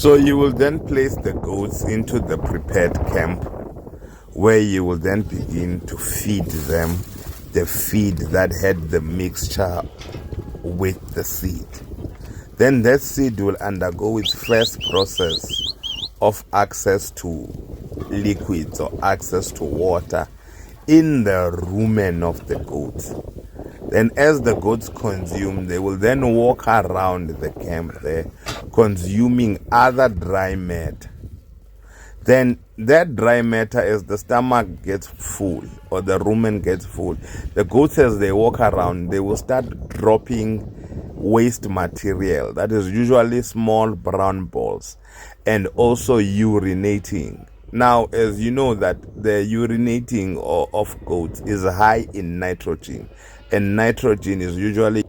So you will then place the goats into the prepared camp, where you will then begin to feed them the feed that had the mixture with the seed. Then that seed will undergo its first process of access to liquids or access to water in the rumen of the goats. Then as the goats consume, they will then walk around the camp there, consuming other dry matter. Then that dry matter, as the stomach gets full or the rumen gets full, the goats, as they walk around, they will start dropping waste material, that is usually small brown balls, and also urinating. Now, as you know, that the urinating of goats is high in nitrogen, and nitrogen is usually